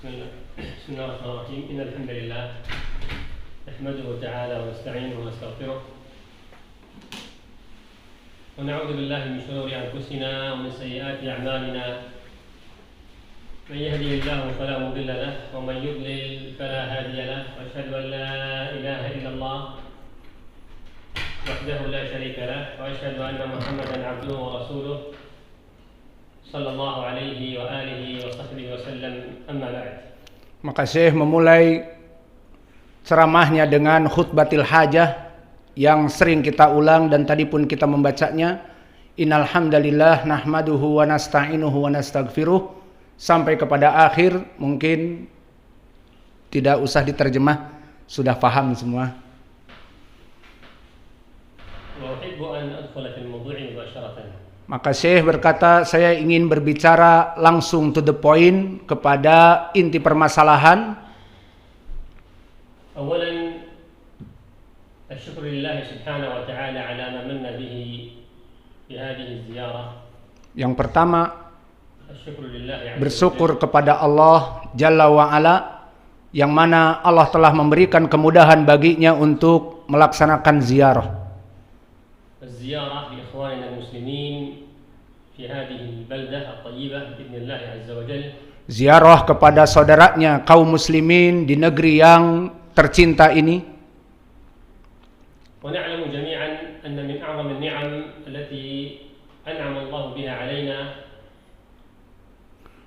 بسم الله الرحمن الرحيم. إن الحمد لله نحمده تعالى ونستعينه ونستغفره ونعوذ بالله من شرور أنفسنا ومن سيئات أعمالنا. من يهده الله فلا مضل له ومن يضلل فلا هادي له، وأشهد أن لا إله إلا الله وحده لا شريك له، وأشهد أن محمدا عبده ورسوله صلى الله عليه وآله وصحبه وسلم. أما بعد. Maka Syekh memulai ceramahnya dengan khutbatil hajah yang sering kita ulang dan tadi pun kita membacanya. Innal hamdalillah nahmaduhu wa nasta'inuhu wa nastaghfiruh sampai kepada akhir. Mungkin tidak usah diterjemah, sudah paham semua. Wa uhibbu an adkhula fil mawdu'i mubasharatan. Maka Syekh berkata, saya ingin berbicara langsung to the point kepada inti permasalahan. Awalan, asyukur lillah subhanahu wa ta'ala ala ma manna bihi bi hadhihi ziyarah. Yang pertama, bersyukur kepada Allah Jalla wa Ala, yang mana Allah telah memberikan kemudahan baginya untuk melaksanakan ziarah. الزيارة لإخواننا المسلمين في هذه البلدة الطيبة بإذن الله عز وجل. Ziarah kepada saudaranya kaum muslimin di negeri yang tercinta ini. ونعلم جميعا أن من أعظم النعم التي أنعم الله بها علينا.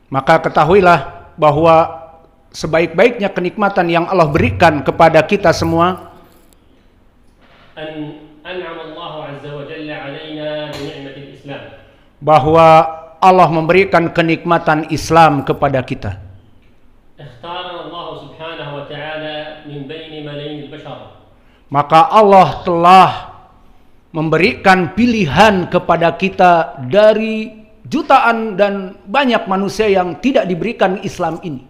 Maka ketahuilah bahwa sebaik-baiknya kenikmatan yang Allah berikan kepada kita semua, bahwa Allah memberikan kenikmatan Islam kepada kita. Maka Allah telah memberikan pilihan kepada kita dari jutaan dan banyak manusia yang tidak diberikan Islam ini.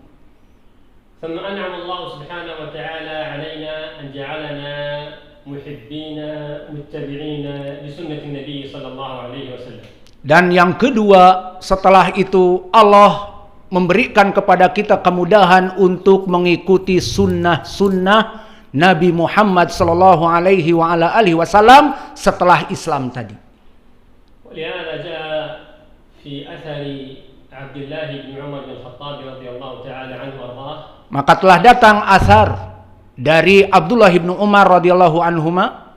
Dan yang kedua, setelah itu Allah memberikan kepada kita kemudahan untuk mengikuti sunnah-sunnah Nabi Muhammad sallallahu alaihi wa ala alihi wasallam setelah Islam tadi. Maka telah datang asar dari Abdullah bin Umar radhiyallahu anhuma,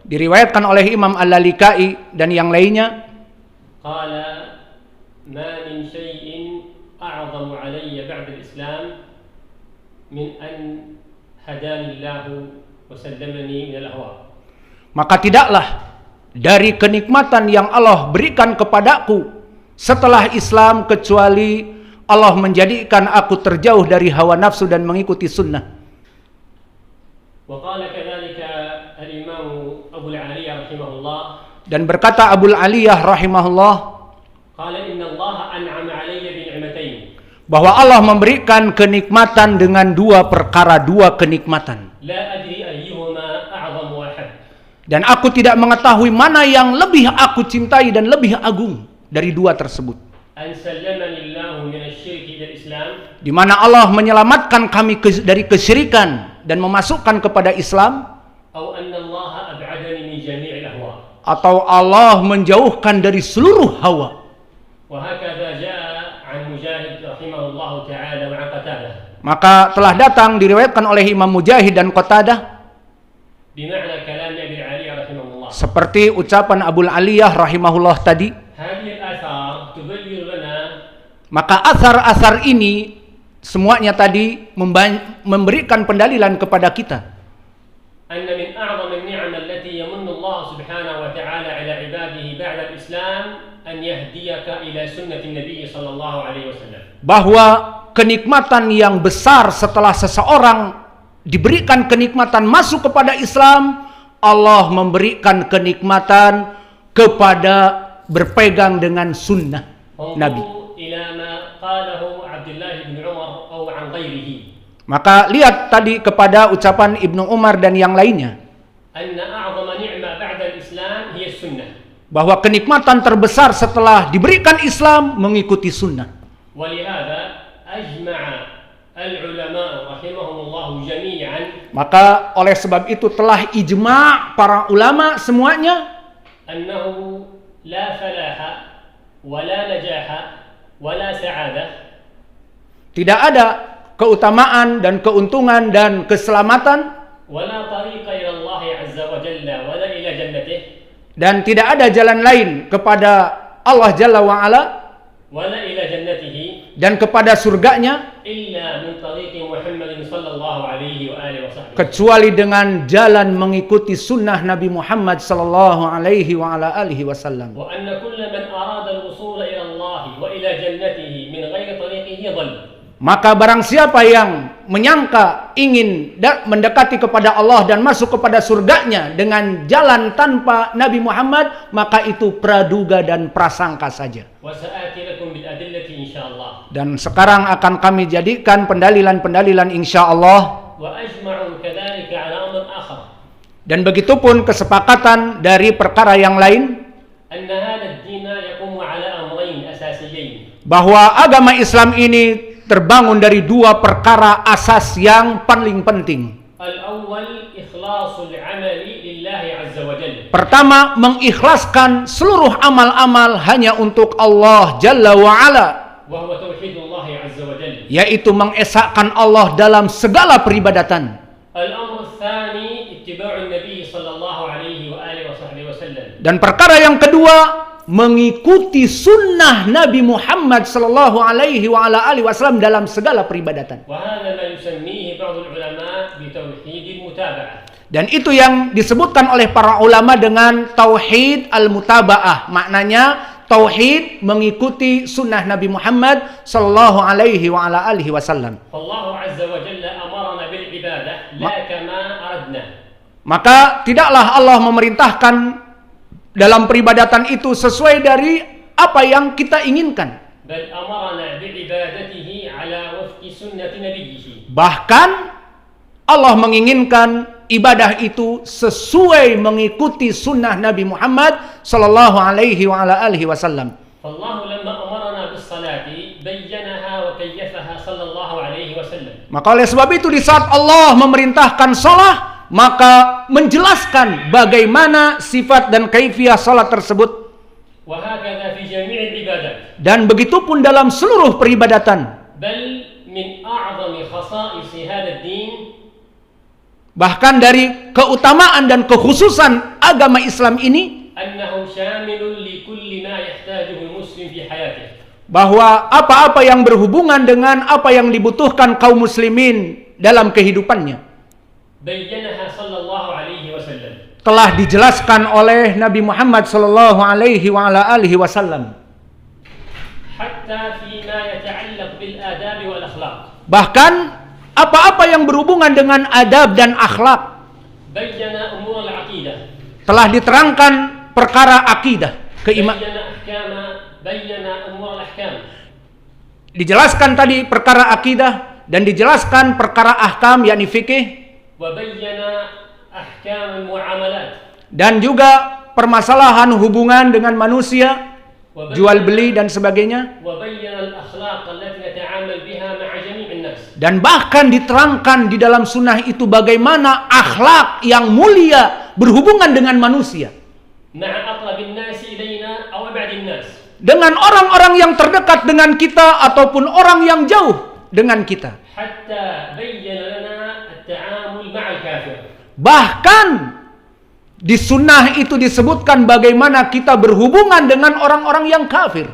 diriwayatkan oleh Imam Al-Lalikai dan yang lainnya. Qala ma min syai'in a'zamu 'alayya ba'da al-Islam min an hadani Allah wa sallamani min al-ahwa. Maka tidaklah dari kenikmatan yang Allah berikan kepadaku setelah Islam kecuali Allah menjadikan aku terjauh dari hawa nafsu dan mengikuti sunnah. Dan berkata Abu Aliyah rahimahullah, bahwa Allah memberikan kenikmatan dengan dua perkara, dua kenikmatan. Dan aku tidak mengetahui mana yang lebih aku cintai dan lebih agung dari dua tersebut. Di mana Allah menyelamatkan kami dari kesyirikan dan memasukkan kepada Islam, atau Allah menjauhkan dari seluruh hawa. Maka telah datang diriwayatkan oleh Imam Mujahid dan Qatadah seperti ucapan Abu Aliyah rahimahullah tadi. Maka asar-asar ini semuanya tadi memberikan pendalilan kepada kita bahwa kenikmatan yang besar setelah seseorang diberikan kenikmatan masuk kepada Islam, Allah memberikan kenikmatan kepada berpegang dengan sunnah Nabi. Maka lihat tadi kepada ucapan Ibnu Umar dan yang lainnya, bahwa kenikmatan terbesar setelah diberikan Islam mengikuti sunnah. ولهذا أجمع العلماء رحمهم الله جميعا. Maka oleh sebab itu telah ijma' para ulama semuanya أنه لا فلاح ولا نجاح ولا سعادة. Tidak ada keutamaan dan keuntungan dan keselamatan ولا طريق إلى الله عز وجل ولا إلى جنته. Dan tidak ada jalan lain kepada Allah Jalla wa'ala ولا إلى جنته dan kepada surganya إلا من طريق محمد صلى الله عليه وآله وصحبه. kecuali dengan jalan mengikuti sunnah Nabi Muhammad sallallahu alaihi wa ala alihi wasallam. وأن كل من أراد الوصول إلى الله وإلى جنته من غير طريقه ضل. Maka barang siapa yang menyangka ingin mendekati kepada Allah dan masuk kepada surganya dengan jalan tanpa Nabi Muhammad, maka itu praduga dan prasangka saja. Dan sekarang akan kami jadikan pendalilan-pendalilan insyaallah. Dan begitupun kesepakatan dari perkara yang lain, bahwa agama Islam ini terbangun dari dua perkara asas yang paling penting. Pertama, mengikhlaskan seluruh amal-amal hanya untuk Allah Jalla wa'ala, yaitu mengesahkan Allah dalam segala peribadatan. Dan perkara yang kedua, mengikuti sunnah Nabi Muhammad sallallahu alaihi wa ala alihi wasallam dalam segala peribadatan. Dan itu yang disebutkan oleh para ulama dengan tauhid al-mutaba'ah. Maknanya tauhid mengikuti sunnah Nabi Muhammad sallallahu alaihi wa ala alihi wasallam. Maka tidaklah Allah memerintahkan dalam peribadatan itu sesuai dari apa yang kita inginkan. Bahkan Allah menginginkan ibadah itu sesuai mengikuti sunnah Nabi Muhammad sallallahu alaihi wa ala alihi wasallam. Maka oleh sebab itu di saat Allah memerintahkan salat, maka menjelaskan bagaimana sifat dan kaifiyah salat tersebut. Dan begitupun dalam seluruh peribadatan. Bahkan dari keutamaan dan kekhususan agama Islam ini, bahwa apa-apa yang berhubungan dengan apa yang dibutuhkan kaum muslimin dalam kehidupannya telah dijelaskan oleh Nabi Muhammad sallallahu alaihi wa ala alihi wasallam. Bahkan apa-apa yang berhubungan dengan adab dan akhlak telah diterangkan perkara akidah, dijelaskan tadi perkara akidah dan dijelaskan perkara ahkam yakni fikih, dan juga permasalahan hubungan dengan manusia, jual beli dan sebagainya. Dan bahkan diterangkan di dalam sunnah itu bagaimana akhlak yang mulia berhubungan dengan manusia, dengan orang-orang yang terdekat dengan kita ataupun orang yang jauh dengan kita. Bahkan di sunnah itu disebutkan bagaimana kita berhubungan dengan orang-orang yang kafir.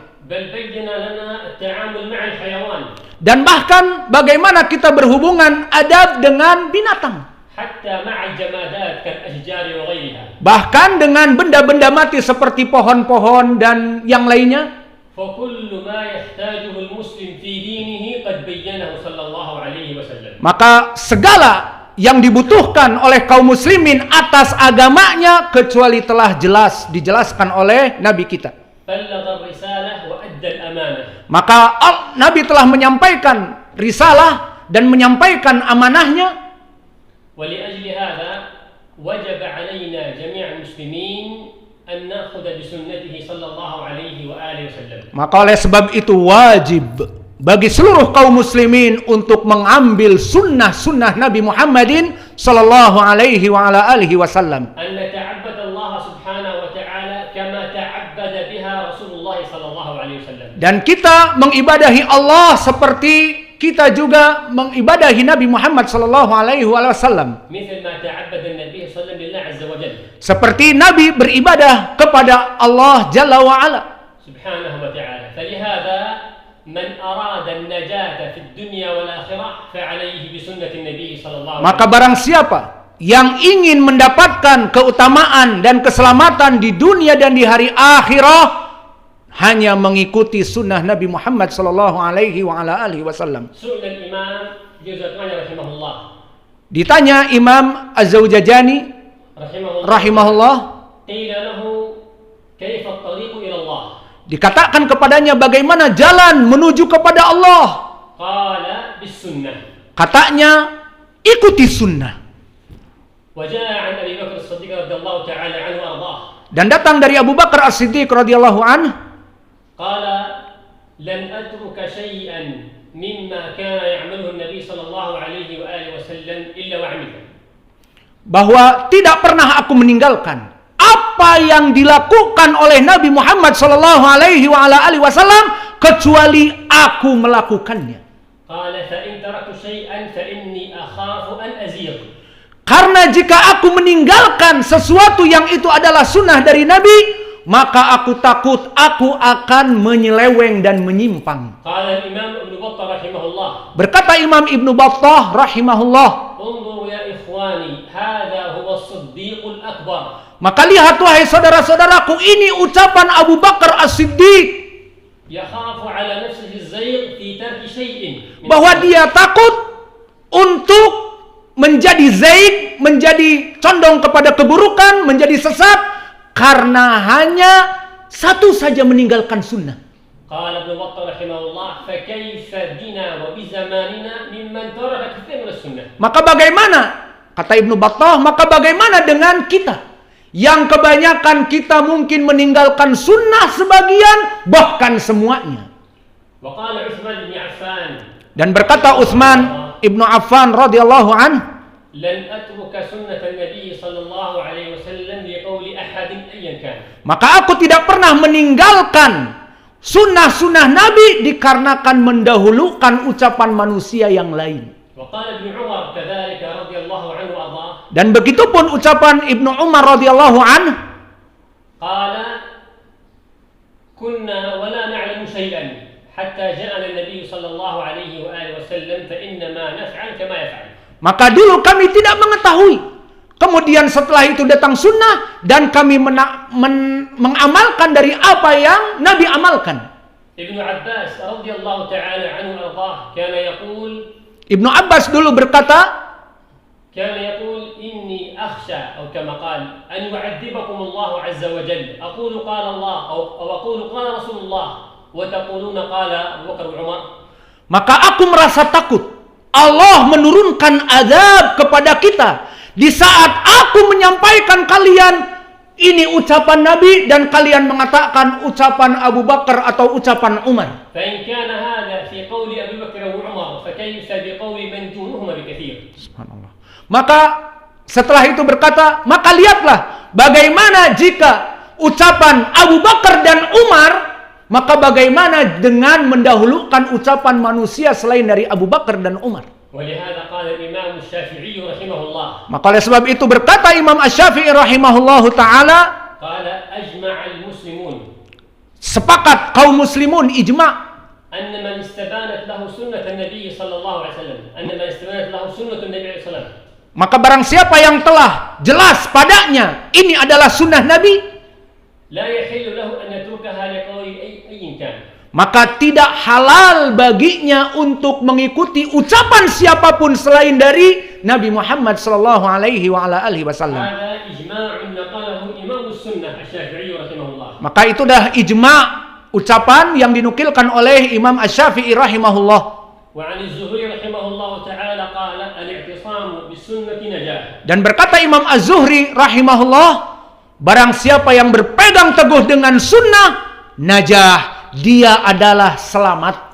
Dan bahkan bagaimana kita berhubungan adab dengan binatang. Bahkan dengan benda-benda mati seperti pohon-pohon dan yang lainnya. Maka segala yang dibutuhkan oleh kaum muslimin atas agamanya kecuali telah jelas dijelaskan oleh Nabi kita. Maka Nabi telah menyampaikan risalah dan menyampaikan amanahnya. Maka oleh sebab itu wajib bagi seluruh kaum muslimin untuk mengambil sunnah-sunnah Nabi Muhammadin sallallahu alaihi wa ala alihi wasallam. An nata'abbad Allah subhanahu wa ta'ala kama ta'abbada biha Rasulullah sallallahu alaihi wasallam. Dan kita mengibadahi Allah seperti kita juga mengibadahi Nabi Muhammad sallallahu alaihi wasallam. Misal ma ta'abbada an-nabi sallallahu alaihi wasallam azza wa jalla. Seperti Nabi beribadah kepada Allah Jalla wa ala. Subhanahu wa ta'ala. Falihada man arada an-najata fid dunya wal akhirah fa alayhi bi sunnati an-nabi sallallahu alaihi wasallam. Maka barang siapa yang ingin mendapatkan keutamaan dan keselamatan di dunia dan di hari akhirah hanya mengikuti sunnah Nabi Muhammad sallallahu alaihi wa ala alihi wasallam. Ditanya Imam Az-Zawjajani rahimahullah, dikatakan kepadanya bagaimana jalan menuju kepada Allah? Katanya ikuti sunnah. Dan datang dari Abu Bakar As-Siddiq radhiyallahu anhu, qala lan atruka syai'an mimma kana ya'maluhu an-nabi sallallahu alaihi wa alihi wasallam illa wa'amila. Bahwa tidak pernah aku meninggalkan apa yang dilakukan oleh Nabi Muhammad sallallahu alaihi wa ala alihi wasallam kecuali aku melakukannya. Qala fa in taraktu syai'an fa inni akhafu an azigh. Karena jika aku meninggalkan sesuatu yang itu adalah sunnah dari Nabi, maka aku takut aku akan menyeleweng dan menyimpang. Qala Imam Ibnu Battah rahimahullah. Berkata Imam Ibnu Battah rahimahullah, "Unzuru ya ikhwani, hadha huwa as-siddiqul akbar." Maka lihat wahai saudara-saudaraku, ini ucapan Abu Bakar As-Siddiq. Yakhafu ala nafsihi az-zayg fi tarki syai'in. Bahwa dia takut untuk menjadi zaid, menjadi condong kepada keburukan, menjadi sesat karena hanya satu saja meninggalkan sunnah. Qala Ibnu Battah rahimahullah, fa kaifa bina wa bi zamanina mimman taraka katsir min sunnah. Maka bagaimana? Kata Ibnu Battah, maka bagaimana dengan kita yang kebanyakan kita mungkin meninggalkan sunnah sebagian, bahkan semuanya. Wa qala Utsman bin Affan. Dan berkata Utsman Ibnu Affan radhiyallahu anhu, lan atruka sunnatan nabi sallallahu alaihi wasallam liqauli ahadin ayyan kan. Maka aku tidak pernah meninggalkan sunnah-sunnah Nabi dikarenakan mendahulukan ucapan manusia yang lain. Wa qala Ibnu Umar kadzalika radhiyallahu anhu adha. Dan begitupun ucapan Ibnu Umar radhiyallahu anhu. Qala kunna wa la na'lamu syai'an hatta ja'ana an-nabiy sallallahu alaihi wa alihi wasallam fa inna ma naf'al kama yaf'al. Maka dulu kami tidak mengetahui. Kemudian setelah itu datang sunnah dan kami mengamalkan dari apa yang Nabi amalkan. Ibnu Abbas radhiyallahu ta'ala anhu ardah kana yaqul, Ibnu Abbas dulu berkata, kana yaqul inni akhsha atau kama qala an yu'adzibakum Allah azza wa jalla aqulu qala Allah aw aqulu qala Rasulullah wa taquluna qala Abu Bakar wa Umar. Maka aku merasa takut Allah menurunkan azab kepada kita di saat aku menyampaikan kalian ini ucapan Nabi dan kalian mengatakan ucapan Abu Bakar atau ucapan Umar. Subhanallah. Maka setelah itu berkata, maka lihatlah bagaimana jika ucapan Abu Bakar dan Umar, maka bagaimana dengan mendahulukan ucapan manusia selain dari Abu Bakar dan Umar. Maka oleh sebab itu berkata Imam Asy-Syafi'i rahimahullahu ta'ala, sepakat kaum muslimun ijma' maka barang siapa yang telah jelas padanya ini adalah sunnah Nabi, maka tidak halal baginya untuk mengikuti ucapan siapapun selain dari Nabi Muhammad sallallahu alaihi wa ala alihi wasallam. Maka itu dah ijma' ucapan yang dinukilkan oleh Imam Asy-Syafi'i rahimahullah. Dan berkata Imam Az-Zuhri rahimahullah, barang siapa yang berpegang teguh dengan sunnah, najah, dia adalah selamat.